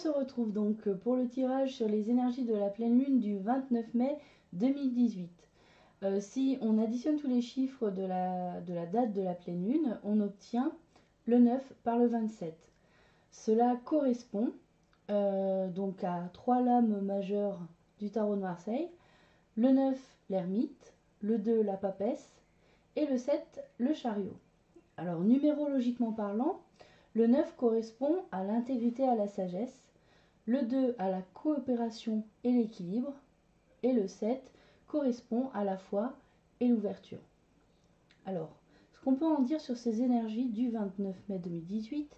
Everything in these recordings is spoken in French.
se retrouve donc pour le tirage sur les énergies de la pleine lune du 29 mai 2018. Si on additionne tous les chiffres de la date de la pleine lune, on obtient le 9 par le 27. Cela correspond donc à 3 lames majeures du tarot de Marseille, le 9 l'ermite, le 2 la papesse et le 7 le chariot. Alors numérologiquement parlant, le 9 correspond à l'intégrité et à la sagesse, le 2 à la coopération et l'équilibre, et le 7 correspond à la foi et l'ouverture. Alors, ce qu'on peut en dire sur ces énergies du 29 mai 2018,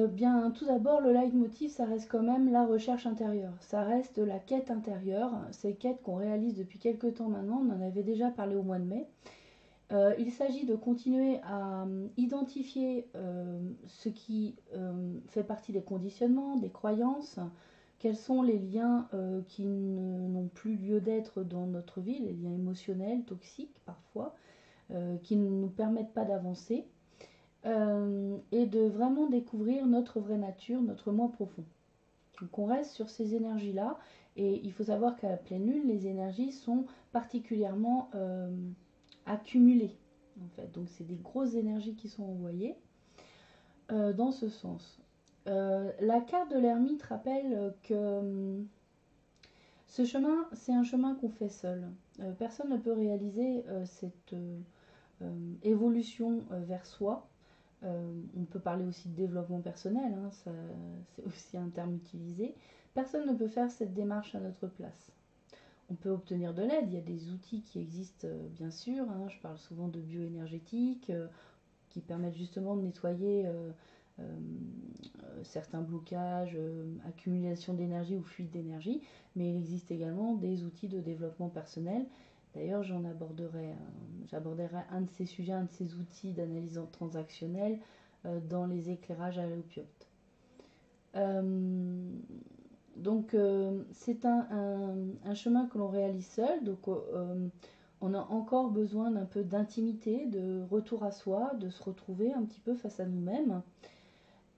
bien tout d'abord le leitmotiv ça reste quand même la recherche intérieure, ça reste la quête intérieure, ces quêtes qu'on réalise depuis quelques temps maintenant, on en avait déjà parlé au mois de mai. Il s'agit de continuer à identifier ce qui fait partie des conditionnements, des croyances, quels sont les liens qui n'ont plus lieu d'être dans notre vie, les liens émotionnels, toxiques parfois, qui ne nous permettent pas d'avancer, et de vraiment découvrir notre vraie nature, notre moi profond. Donc on reste sur ces énergies-là, et il faut savoir qu'à la pleine lune, les énergies sont particulièrement accumulées, en fait. Donc c'est des grosses énergies qui sont envoyées dans ce sens. La carte de l'ermite rappelle que ce chemin, c'est un chemin qu'on fait seul. Personne ne peut réaliser cette évolution vers soi. On peut parler aussi de développement personnel, hein, c'est aussi un terme utilisé. Personne ne peut faire cette démarche à notre place. On peut obtenir de l'aide, il y a des outils qui existent bien sûr, hein, je parle souvent de bioénergétique, qui permettent justement de nettoyer certains blocages, accumulation d'énergie ou fuite d'énergie, mais il existe également des outils de développement personnel. D'ailleurs, j'aborderai un de ces sujets, un de ces outils d'analyse transactionnelle dans les éclairages à l'opiote. Donc, c'est un chemin que l'on réalise seul, donc on a encore besoin d'un peu d'intimité, de retour à soi, de se retrouver un petit peu face à nous-mêmes.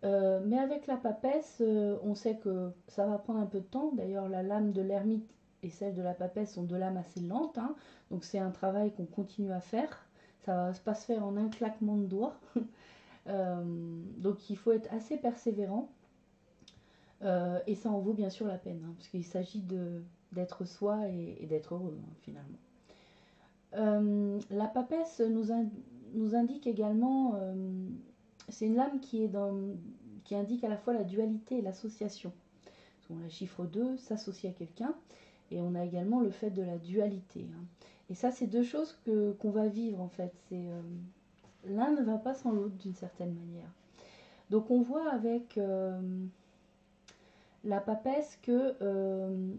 Mais avec la papesse, on sait que ça va prendre un peu de temps. D'ailleurs, la lame de l'ermite et celle de la papesse sont deux lames assez lentes, hein. Donc c'est un travail qu'on continue à faire. Ça va pas se faire en un claquement de doigts. Donc il faut être assez persévérant. Et ça en vaut bien sûr la peine, hein, parce qu'il s'agit d'être soi et d'être heureux, hein, finalement. La papesse nous indique également, c'est une lame qui indique à la fois la dualité et l'association. On a le chiffre 2, s'associer à quelqu'un, et on a également le fait de la dualité, hein. Et ça, c'est deux choses qu'on va vivre en fait. L'un ne va pas sans l'autre d'une certaine manière. Donc on voit avec la papesse que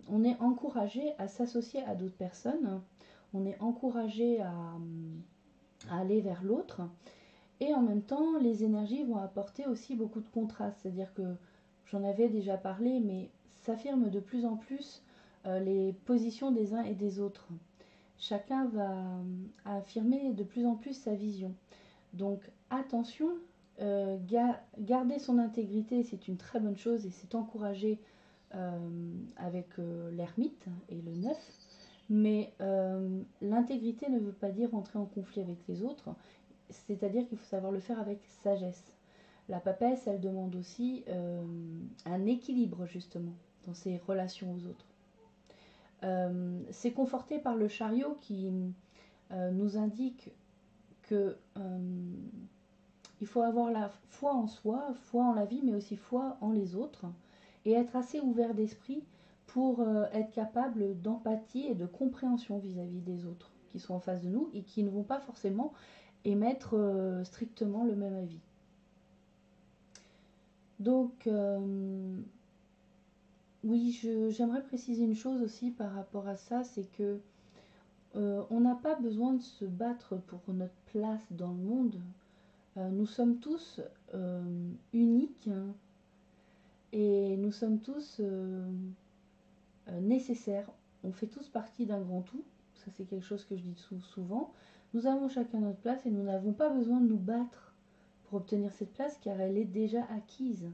on est encouragé à s'associer à d'autres personnes, on est encouragé à aller vers l'autre, et en même temps les énergies vont apporter aussi beaucoup de contrastes, c'est-à-dire que j'en avais déjà parlé, mais s'affirme de plus en plus les positions des uns et des autres. Chacun va affirmer de plus en plus sa vision. Donc attention, garder son intégrité, c'est une très bonne chose et c'est encouragé avec l'ermite et le 9. Mais l'intégrité ne veut pas dire entrer en conflit avec les autres, c'est-à-dire qu'il faut savoir le faire avec sagesse. La papesse, elle demande aussi un équilibre justement dans ses relations aux autres. C'est conforté par le chariot qui nous indique que il faut avoir la foi en soi, foi en la vie, mais aussi foi en les autres, et être assez ouvert d'esprit pour être capable d'empathie et de compréhension vis-à-vis des autres qui sont en face de nous et qui ne vont pas forcément émettre strictement le même avis. Donc, oui, j'aimerais préciser une chose aussi par rapport à ça, c'est que on n'a pas besoin de se battre pour notre place dans le monde. Nous sommes tous uniques, hein, et nous sommes tous nécessaires. On fait tous partie d'un grand tout. Ça, c'est quelque chose que je dis souvent. Nous avons chacun notre place et nous n'avons pas besoin de nous battre pour obtenir cette place car elle est déjà acquise.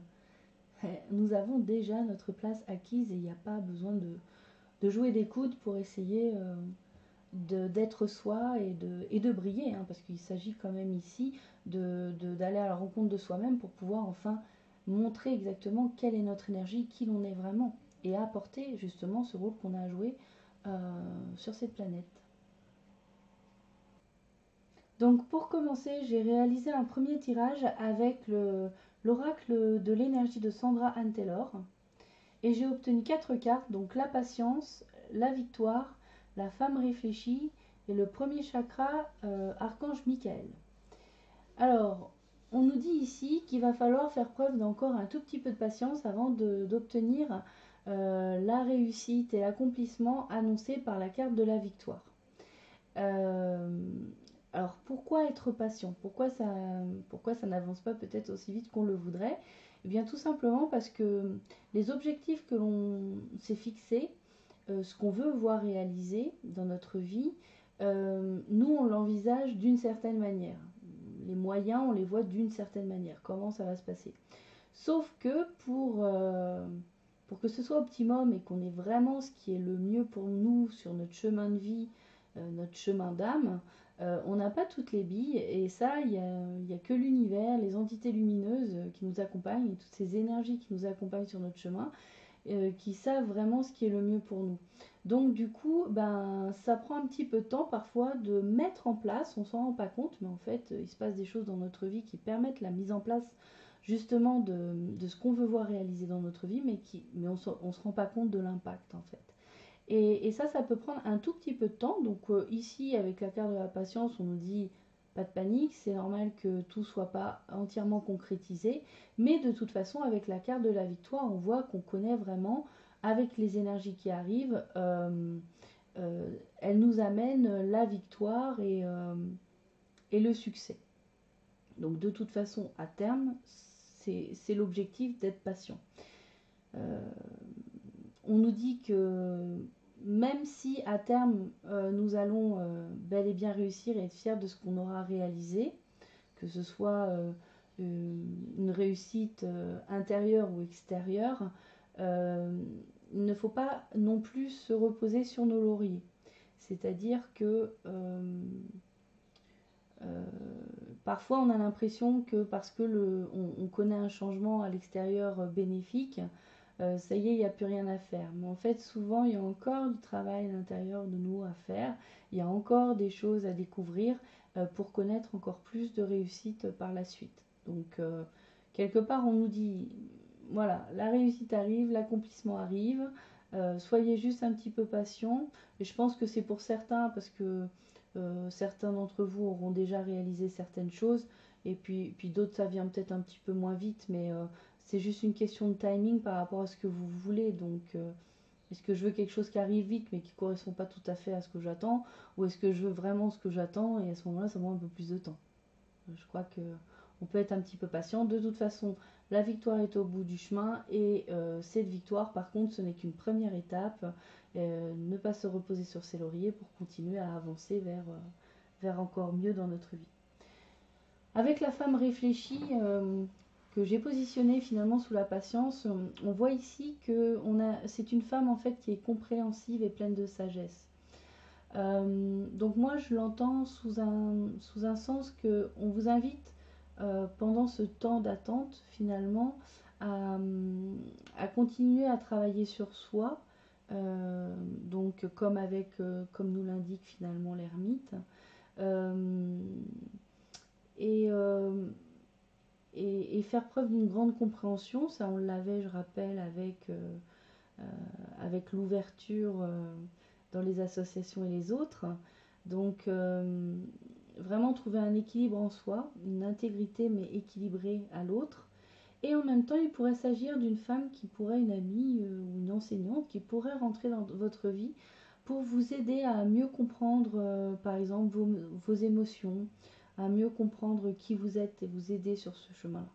nous avons déjà notre place acquise et il n'y a pas besoin de jouer des coudes pour essayer d'être soi et de briller, hein, parce qu'il s'agit quand même ici d'aller à la rencontre de soi-même pour pouvoir enfin montrer exactement quelle est notre énergie, qui l'on est vraiment, et apporter justement ce rôle qu'on a à jouer sur cette planète. Donc pour commencer, j'ai réalisé un premier tirage avec l'oracle de l'énergie de Sandra Anne Taylor. Et j'ai obtenu 4 cartes, donc la patience, la victoire, la femme réfléchie et le premier chakra, archange Michael. Alors, on nous dit ici qu'il va falloir faire preuve d'encore un tout petit peu de patience avant d'obtenir la réussite et l'accomplissement annoncé par la carte de la victoire. Euh, alors pourquoi être patient? Pourquoi ça n'avance pas peut-être aussi vite qu'on le voudrait? Eh bien tout simplement parce que les objectifs que l'on s'est fixés, ce qu'on veut voir réaliser dans notre vie, nous on l'envisage d'une certaine manière. Les moyens, on les voit d'une certaine manière. Comment ça va se passer? Sauf que pour que ce soit optimum et qu'on ait vraiment ce qui est le mieux pour nous sur notre chemin de vie, notre chemin d'âme, on n'a pas toutes les billes et ça, il y a que l'univers, les entités lumineuses qui nous accompagnent et toutes ces énergies qui nous accompagnent sur notre chemin, qui savent vraiment ce qui est le mieux pour nous. Donc du coup, ben, ça prend un petit peu de temps parfois de mettre en place, on s'en rend pas compte, mais en fait, il se passe des choses dans notre vie qui permettent la mise en place justement de ce qu'on veut voir réaliser dans notre vie, mais on ne se rend pas compte de l'impact en fait. Et ça peut prendre un tout petit peu de temps. Donc ici, avec la carte de la patience, on nous dit pas de panique, c'est normal que tout ne soit pas entièrement concrétisé. Mais de toute façon, avec la carte de la victoire, on voit qu'on connaît vraiment, avec les énergies qui arrivent, elle nous amène la victoire et le succès. Donc de toute façon, à terme, c'est l'objectif d'être patient. Euh, on nous dit que même si à terme nous allons bel et bien réussir et être fiers de ce qu'on aura réalisé, que ce soit une réussite intérieure ou extérieure, il ne faut pas non plus se reposer sur nos lauriers. C'est-à-dire que parfois on a l'impression que parce que on connaît un changement à l'extérieur bénéfique, ça y est, il n'y a plus rien à faire. Mais en fait, souvent, il y a encore du travail à l'intérieur de nous à faire. Il y a encore des choses à découvrir pour connaître encore plus de réussite par la suite. Donc, quelque part, on nous dit, voilà, la réussite arrive, l'accomplissement arrive. Soyez juste un petit peu patient. Et je pense que c'est pour certains, parce que certains d'entre vous auront déjà réalisé certaines choses. Et puis d'autres, ça vient peut-être un petit peu moins vite, mais c'est juste une question de timing par rapport à ce que vous voulez. Donc, est-ce que je veux quelque chose qui arrive vite mais qui ne correspond pas tout à fait à ce que j'attends? Ou est-ce que je veux vraiment ce que j'attends et à ce moment-là, ça prend un peu plus de temps? Je crois que on peut être un petit peu patient. De toute façon, la victoire est au bout du chemin et cette victoire, par contre, ce n'est qu'une première étape. Ne pas se reposer sur ses lauriers pour continuer à avancer vers encore mieux dans notre vie. Avec la femme réfléchie que j'ai positionnée finalement sous la patience, on voit ici que c'est une femme en fait qui est compréhensive et pleine de sagesse. Donc moi je l'entends sous un sens que on vous invite pendant ce temps d'attente finalement à, à continuer à travailler sur soi, donc comme nous l'indique finalement l'ermite. Euh, et, euh, et faire preuve d'une grande compréhension, ça on l'avait, je rappelle, euh, avec l'ouverture dans les associations et les autres. Donc vraiment trouver un équilibre en soi, une intégrité mais équilibrée à l'autre. Et en même temps, il pourrait s'agir d'une femme qui pourrait, une amie ou une enseignante, qui pourrait rentrer dans votre vie pour vous aider à mieux comprendre, par exemple, vos émotions, à mieux comprendre qui vous êtes et vous aider sur ce chemin-là.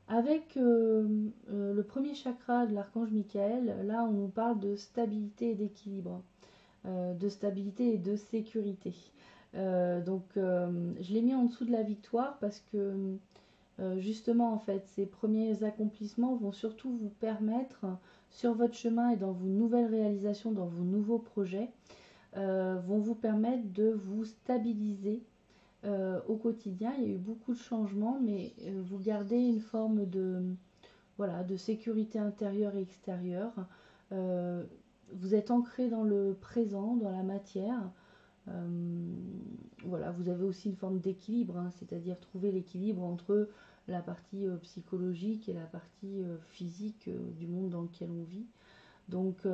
Avec le premier chakra de l'archange Michael, là on nous parle de stabilité et d'équilibre, de stabilité et de sécurité. Donc je l'ai mis en dessous de la victoire parce que Justement, en fait, ces premiers accomplissements vont surtout vous permettre, sur votre chemin et dans vos nouvelles réalisations, dans vos nouveaux projets, vont vous permettre de vous stabiliser au quotidien. Il y a eu beaucoup de changements, mais vous gardez une forme de, voilà, de sécurité intérieure et extérieure. Euh, Vous êtes ancré dans le présent, dans la matière. Euh, voilà, vous avez aussi une forme d'équilibre, hein, c'est-à-dire trouver l'équilibre entre la partie psychologique et la partie physique du monde dans lequel on vit. Donc,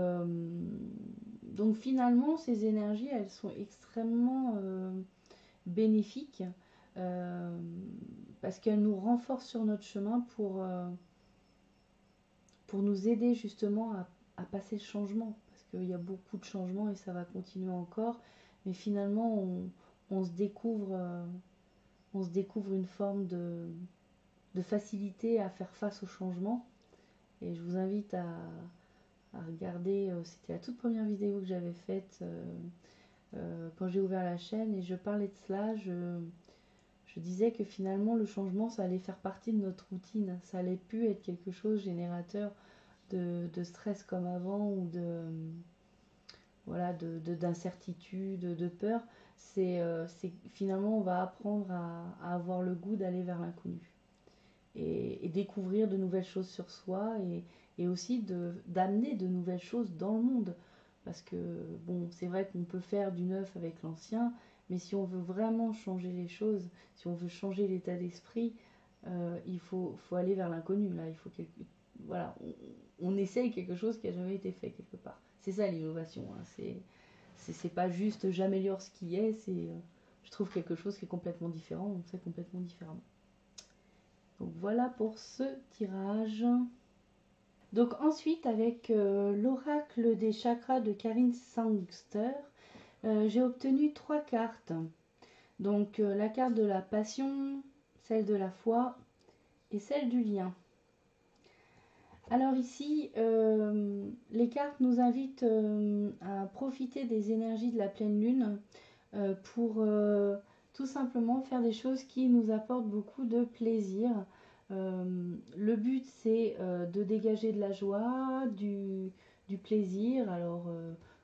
donc finalement, ces énergies, elles sont extrêmement bénéfiques euh, parce qu'elles nous renforcent sur notre chemin pour nous aider justement à passer le changement. Parce qu'il y a beaucoup de changements et ça va continuer encore. Mais finalement, on on se découvre une forme de facilité à faire face au changement. Et je vous invite à regarder, c'était la toute première vidéo que j'avais faite quand j'ai ouvert la chaîne et je parlais de cela. Je disais que finalement le changement ça allait faire partie de notre routine, ça allait plus être quelque chose générateur de stress comme avant ou de voilà d'incertitude, de peur. C'est finalement on va apprendre à avoir le goût d'aller vers l'inconnu et découvrir de nouvelles choses sur soi et aussi d'amener de nouvelles choses dans le monde. Parce que, bon, c'est vrai qu'on peut faire du neuf avec l'ancien, mais si on veut vraiment changer les choses, si on veut changer l'état d'esprit, faut aller vers l'inconnu. Là, il faut voilà, on essaye quelque chose qui n'a jamais été fait quelque part. C'est ça l'innovation. Hein. C'est pas juste j'améliore ce qui est, c'est je trouve quelque chose qui est complètement différent, donc c'est complètement différemment. Donc voilà pour ce tirage. Donc ensuite avec l'oracle des chakras de Karine Sangster, j'ai obtenu 3 cartes. Donc la carte de la passion, celle de la foi et celle du lien. Alors ici, les cartes nous invitent à profiter des énergies de la pleine lune pour tout simplement faire des choses qui nous apportent beaucoup de plaisir. Le but c'est de dégager de la joie, du plaisir, alors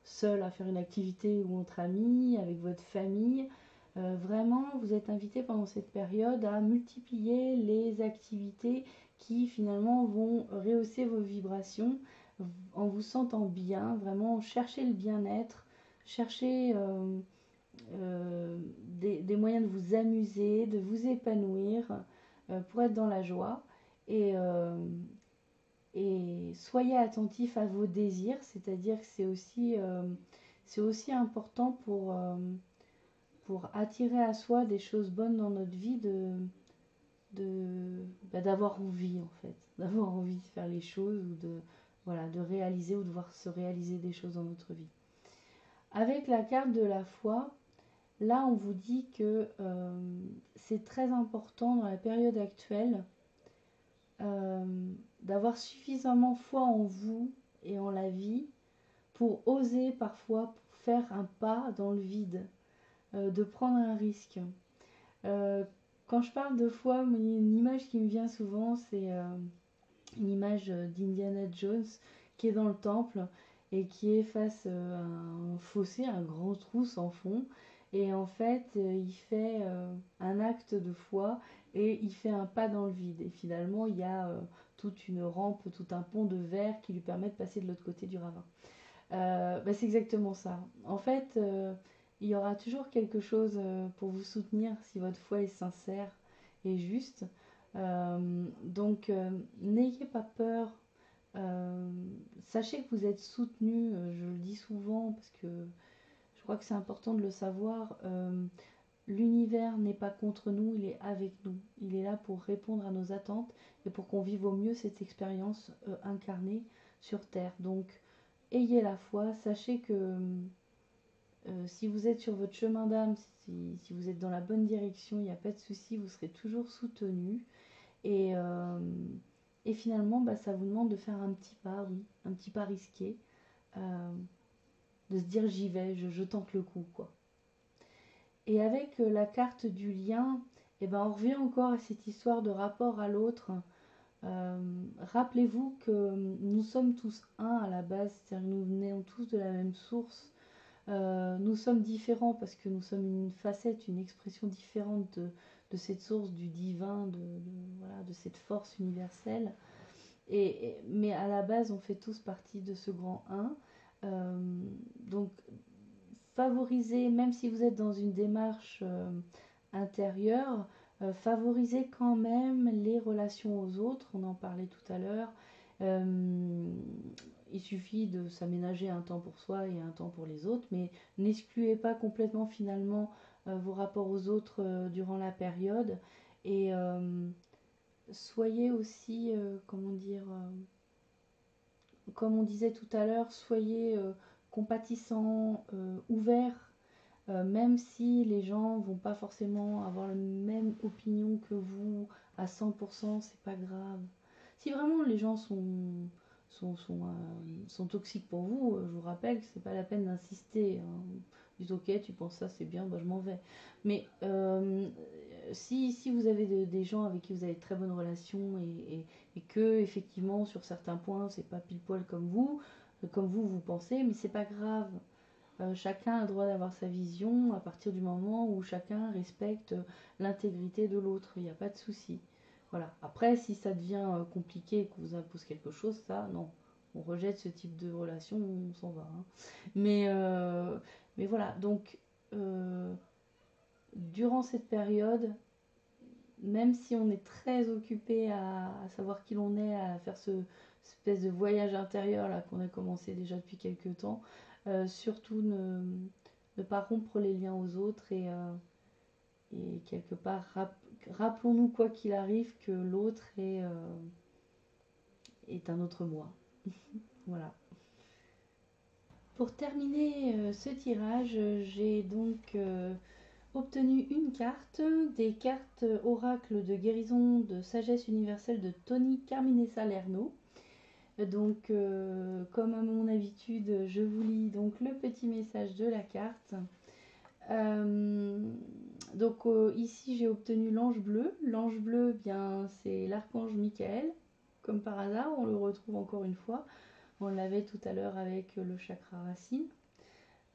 seul à faire une activité ou entre amis, avec votre famille. Vraiment, vous êtes invité pendant cette période à multiplier les activités qui finalement vont rehausser vos vibrations en vous sentant bien, vraiment chercher le bien-être, chercher des moyens de vous amuser, de vous épanouir pour être dans la joie et soyez attentifs à vos désirs, c'est-à-dire que c'est aussi important pour attirer à soi des choses bonnes dans notre vie d'avoir envie en fait, d'avoir envie de faire les choses ou voilà, de réaliser ou de voir se réaliser des choses dans notre vie. Avec la carte de la foi, là on vous dit que c'est très important dans la période actuelle euh, d'avoir suffisamment foi en vous et en la vie pour oser parfois faire un pas dans le vide, de prendre un risque. Euh, Quand je parle de foi, une image qui me vient souvent, c'est une image d'Indiana Jones qui est dans le temple et qui est face à un fossé, un grand trou sans fond. Et en fait, il fait un acte de foi et il fait un pas dans le vide. Et finalement, il y a toute une rampe, tout un pont de verre qui lui permet de passer de l'autre côté du ravin. C'est exactement ça. En fait, il y aura toujours quelque chose pour vous soutenir si votre foi est sincère et juste. Donc, n'ayez pas peur. Euh, Sachez que vous êtes soutenu. Je le dis souvent parce que je crois que c'est important de le savoir. L'univers n'est pas contre nous, il est avec nous. Il est là pour répondre à nos attentes et pour qu'on vive au mieux cette expérience incarnée sur Terre. Donc, ayez la foi, sachez que si vous êtes sur votre chemin d'âme, si vous êtes dans la bonne direction, il n'y a pas de souci, vous serez toujours soutenu. Et, euh, et finalement, ça vous demande de faire un petit pas, oui, un petit pas risqué, euh, de se dire j'y vais, je tente le coup, quoi. Et avec la carte du lien, Et ben on revient encore à cette histoire de rapport à l'autre. Rappelez-vous que nous sommes tous un à la base, c'est-à-dire que nous venons tous de la même source. Nous sommes différents parce que nous sommes une facette, une expression différente de cette source du divin, voilà, de cette force universelle. Mais à la base, on fait tous partie de ce grand un. Donc, favorisez, même si vous êtes dans une démarche intérieure, favorisez quand même les relations aux autres. On en parlait tout à l'heure. Il suffit de s'aménager un temps pour soi et un temps pour les autres, mais n'excluez pas complètement finalement vos rapports aux autres durant la période. Et soyez aussi, comment dire, comme on disait tout à l'heure, soyez compatissants, ouverts, même si les gens vont pas forcément avoir la même opinion que vous à 100%, c'est pas grave. Si vraiment les gens sont toxiques pour vous, je vous rappelle que c'est pas la peine d'insister, hein. Dites ok, tu penses ça, c'est bien, bah, je m'en vais. Mais si vous avez des gens avec qui vous avez de très bonnes relations et que effectivement sur certains points c'est pas pile poil comme vous pensez, mais c'est pas grave. Chacun a le droit d'avoir sa vision à partir du moment où chacun respecte l'intégrité de l'autre, il n'y a pas de souci. Voilà. Après, si ça devient compliqué et qu'on vous impose quelque chose, ça, non. On rejette ce type de relation, on s'en va, hein. Mais voilà, donc durant cette période, même si on est très occupé à savoir qui l'on est, à faire cette espèce de voyage intérieur là qu'on a commencé déjà depuis quelques temps, surtout ne pas rompre les liens aux autres et quelque part rappelons-nous quoi qu'il arrive que l'autre est un autre moi. Voilà. Pour terminer ce tirage, j'ai donc obtenu une carte, des cartes oracle de guérison de sagesse universelle de Tony Carmine Salerno. Donc, comme à mon habitude, je vous lis donc le petit message de la carte. Donc ici j'ai obtenu l'ange bleu. L'ange bleu, bien c'est l'archange Michael. Comme par hasard, on le retrouve encore une fois. On l'avait tout à l'heure avec le chakra racine.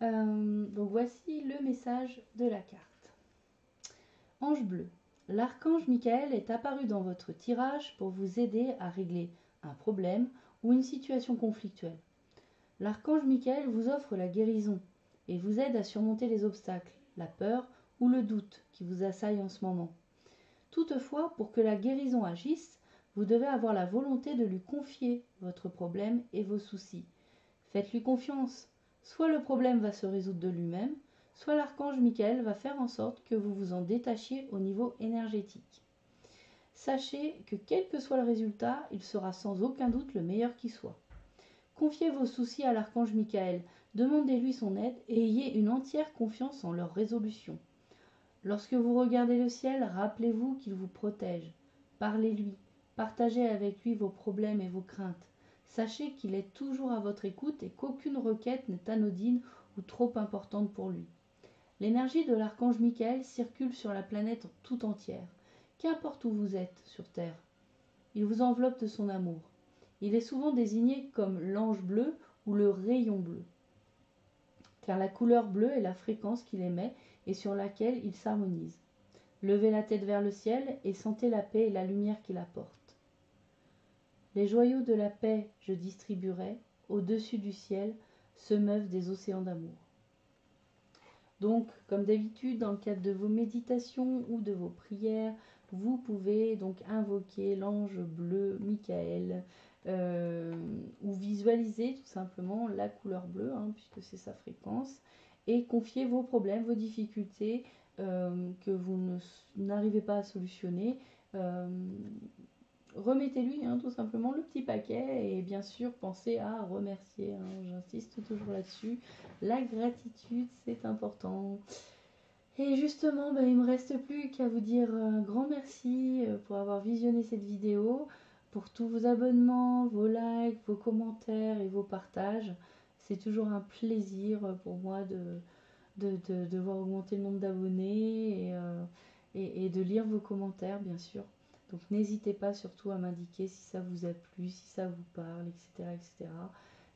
Donc voici le message de la carte. Ange bleu. L'archange Michael est apparu dans votre tirage pour vous aider à régler un problème ou une situation conflictuelle. L'archange Michael vous offre la guérison et vous aide à surmonter les obstacles, la peur ou le doute qui vous assaillent en ce moment. Toutefois, pour que la guérison agisse, vous devez avoir la volonté de lui confier votre problème et vos soucis. Faites-lui confiance. Soit le problème va se résoudre de lui-même, soit l'archange Michael va faire en sorte que vous vous en détachiez au niveau énergétique. Sachez que quel que soit le résultat, il sera sans aucun doute le meilleur qui soit. Confiez vos soucis à l'archange Michael, demandez-lui son aide et ayez une entière confiance en leur résolution. Lorsque vous regardez le ciel, rappelez-vous qu'il vous protège. Parlez-lui, partagez avec lui vos problèmes et vos craintes. Sachez qu'il est toujours à votre écoute et qu'aucune requête n'est anodine ou trop importante pour lui. L'énergie de l'archange Michael circule sur la planète tout entière, qu'importe où vous êtes sur Terre. Il vous enveloppe de son amour. Il est souvent désigné comme l'ange bleu ou le rayon bleu, car la couleur bleue est la fréquence qu'il émet et sur laquelle il s'harmonise. Levez la tête vers le ciel et sentez la paix et la lumière qu'il apporte. Les joyaux de la paix je distribuerai, au-dessus du ciel se meuvent des océans d'amour. Donc, comme d'habitude, dans le cadre de vos méditations ou de vos prières, vous pouvez donc invoquer l'ange bleu Michael ou visualiser tout simplement la couleur bleue, hein, puisque c'est sa fréquence, et confier vos problèmes, vos difficultés que vous n'arrivez pas à solutionner. Remettez-lui tout simplement le petit paquet et bien sûr pensez à remercier, hein, j'insiste toujours là-dessus, la gratitude c'est important. Et justement, il ne me reste plus qu'à vous dire un grand merci pour avoir visionné cette vidéo, pour tous vos abonnements, vos likes, vos commentaires et vos partages. C'est toujours un plaisir pour moi de voir augmenter le nombre d'abonnés et de lire vos commentaires, bien sûr. Donc n'hésitez pas surtout à m'indiquer si ça vous a plu, si ça vous parle, etc. etc.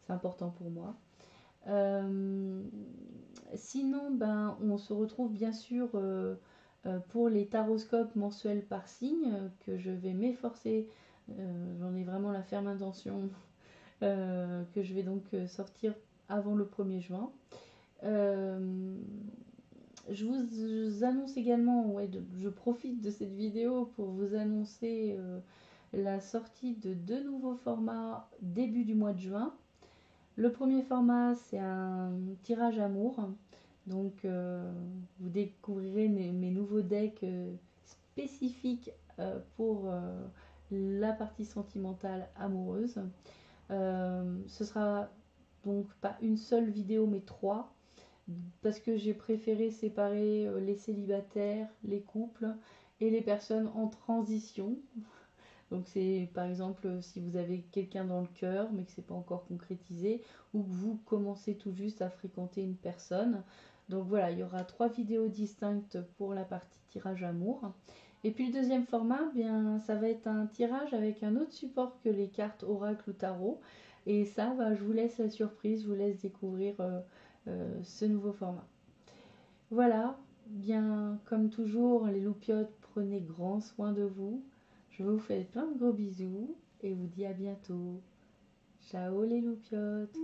C'est important pour moi. Sinon, ben, on se retrouve bien sûr pour les taroscopes mensuels par signe que je vais m'efforcer. J'en ai vraiment la ferme intention que je vais donc sortir avant le 1er juin. Je vous annonce également, ouais, je profite de cette vidéo pour vous annoncer la sortie de 2 nouveaux formats début du mois de juin. Le premier format, c'est un tirage amour. Donc, vous découvrirez mes nouveaux decks spécifiques pour la partie sentimentale amoureuse. Ce sera donc pas une seule vidéo, mais 3. Parce que j'ai préféré séparer les célibataires, les couples et les personnes en transition. Donc c'est par exemple si vous avez quelqu'un dans le cœur mais que c'est pas encore concrétisé ou que vous commencez tout juste à fréquenter une personne. Donc voilà, il y aura 3 vidéos distinctes pour la partie tirage amour. Et puis le deuxième format, bien ça va être un tirage avec un autre support que les cartes oracle ou tarot. Et ça, bah, je vous laisse la surprise, je vous laisse découvrir ce nouveau format. Voilà, bien comme toujours les loupiotes, prenez grand soin de vous. Je vous fais plein de gros bisous et vous dis à bientôt. Ciao les loupiotes.